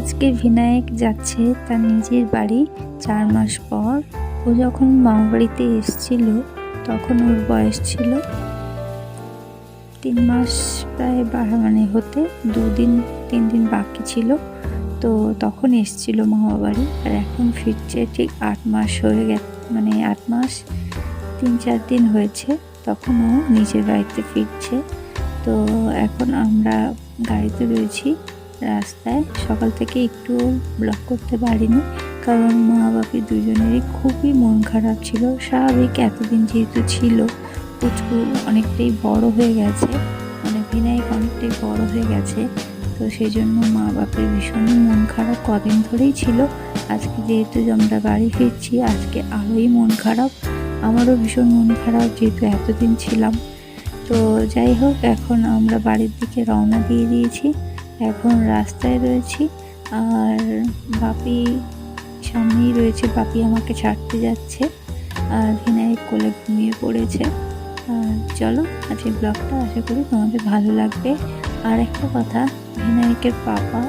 আজকে বিনায়ক যাচ্ছে তার নিজের বাড়ি 4 মাস পর। ও যখন মামা বাড়িতে এসেছিল তখন ওর বয়স ছিল 3 মাস, প্রায় হতে 3 দিন বাকি ছিল। তো তখন এসেছিল মামা বাড়ি, আর এখন ফিরছে ঠিক 8 মাস হয়ে গেছে, 8 মাস 3-4 দিন হয়েছে তখন ও নিজের বাড়িতে ফিরছে। তো এখন আমরা গাড়িতে রয়েছি, রাস্তায়। সকাল থেকে একটু ব্লগ করতে পারিনি, কারণ মা বাপি দুজনেরই খুবই মন খারাপ ছিল। স্বাভাবিক, এতদিন যেহেতু ছিল, পুচকু অনেকটাই বড় হয়ে গেছে, বিনায়ক অনেকটাই বড় হয়ে গেছে, তো সেই জন্য মা বাপের ভীষণই মন খারাপ কদিন ধরেই ছিল। আজকে যেহেতু আমরা বাড়ি ফিরছি, আজকে আরোই মন খারাপ। আমারও ভীষণ মন খারাপ, যেহেতু এতদিন ছিলাম। তো যাই হোক, এখন আমরা বাড়ির দিকে রওনা দিয়ে দিয়েছি, এখন রাস্তায় রয়েছি। আর বাপি সামনেই রয়েছে, বাপি আমাকে ছাড়তে যাচ্ছে, আর বিনায়ক কোলে ঘুমিয়ে পড়েছে। আর চলো, আজকের ব্লগটা আশা করি তোমাদের ভালো লাগবে। আর একটা কথা, বিনায়কের পাপা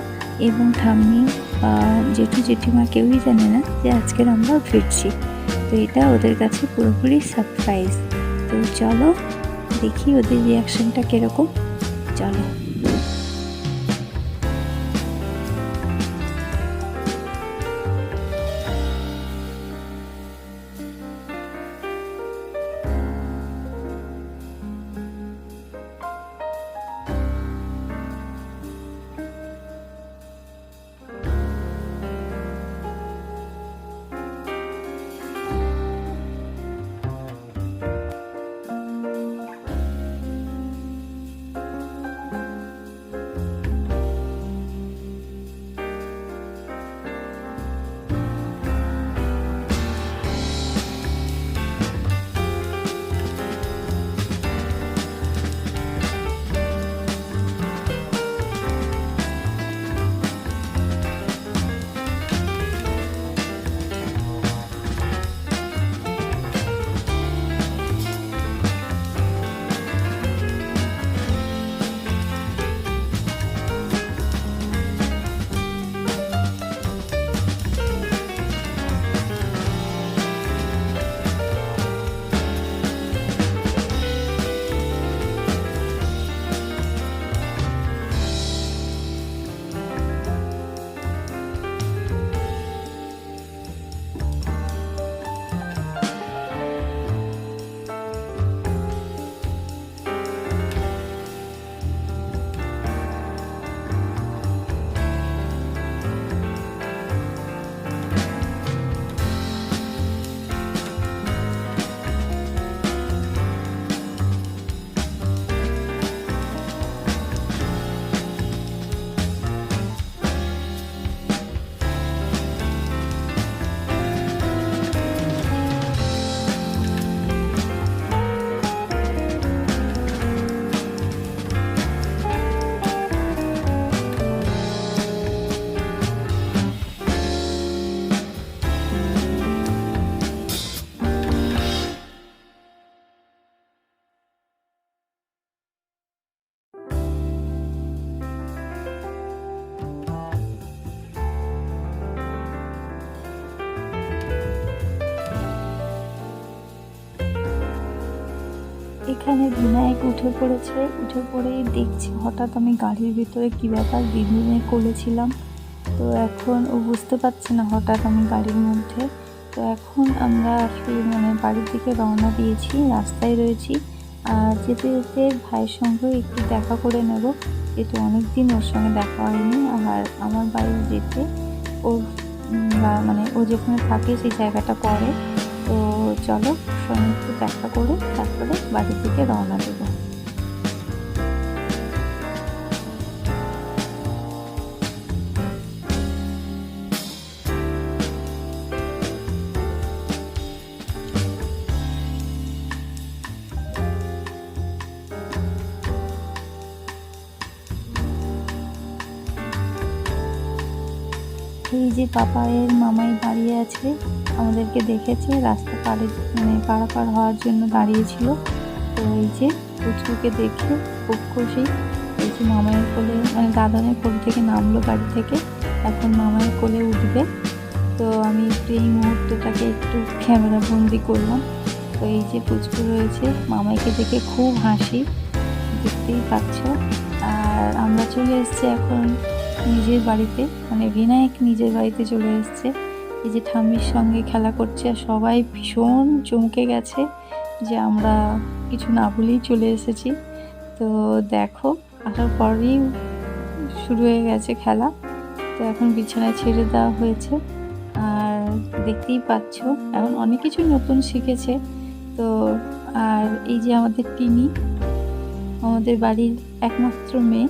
এবং ঠাম্মি বা জেঠু জেঠিমা কেউই জানে না যে আজকের আমরা ফিরছি। তো এটা ওদের কাছে পুরোপুরি সারপ্রাইজ। তো চলো দেখি ওদের রিয়াকশনটা কীরকম। চলো। এখানে বিনায়ক উঠে পড়েছে, উঠে পড়েই দেখছি হঠাৎ আমি গাড়ির ভিতরে কী ব্যাপার দিদিনে করেছিলাম। তো এখন ও বুঝতে পারছে না হঠাৎ আমি গাড়ির মধ্যে। তো এখন আমরা বাড়ির দিকে রওনা দিয়েছি, রাস্তায় রয়েছি। আর যেতে যেতে ভাইয়ের সঙ্গে একটু দেখা করে নেব, যেহেতু অনেকদিন ওর সঙ্গে দেখা হয়নি। আর আমার বাড়ি যেতে ওর ও যেখানে থাকে সেই জায়গাটা পড়ে। তো চলো, সঙ্গে একটু দেখা করে তারপরে বাড়ির দিকে রওনা দেবো। এই যে পাপায়ের মামাই দাঁড়িয়ে আছে, আমাদেরকে দেখেছে, রাস্তা পারাপার হওয়ার জন্য দাঁড়িয়েছিল। তো এই যে পুচকুকে দেখে খুব খুশি। এই যে মামাইয়ের কোলে দাদানের কোল থেকে নামলো গাড়ি থেকে, এখন মামার কোলে উঠবে। তো আমি একটু এই মুহূর্তটাকে একটু ক্যামেরা বন্দি করলাম। তো এই যে পুচকু রয়েছে, মামাইকে দেখে খুব হাসি, দেখতেই পাচ্ছ। আর আমরা চলে এসেছি এখন নিজের বাড়িতে, মানে বিনায়ক নিজের বাড়িতে চলে এসেছে। এই যে ঠাম্মির সঙ্গে খেলা করছে, আর সবাই ভীষণ চমকে গেছে যে আমরা কিছু না বলেই চলে এসেছি। তো দেখো, আসার পরেই শুরু হয়ে গেছে খেলা। তো এখন বিছানায় ছেড়ে দেওয়া হয়েছে, আর দেখতেই পাচ্ছ এখন অনেক কিছু নতুন শিখেছে। তো আর এই যে আমাদের টিনি, আমাদের বাড়ির একমাত্র মেয়ে,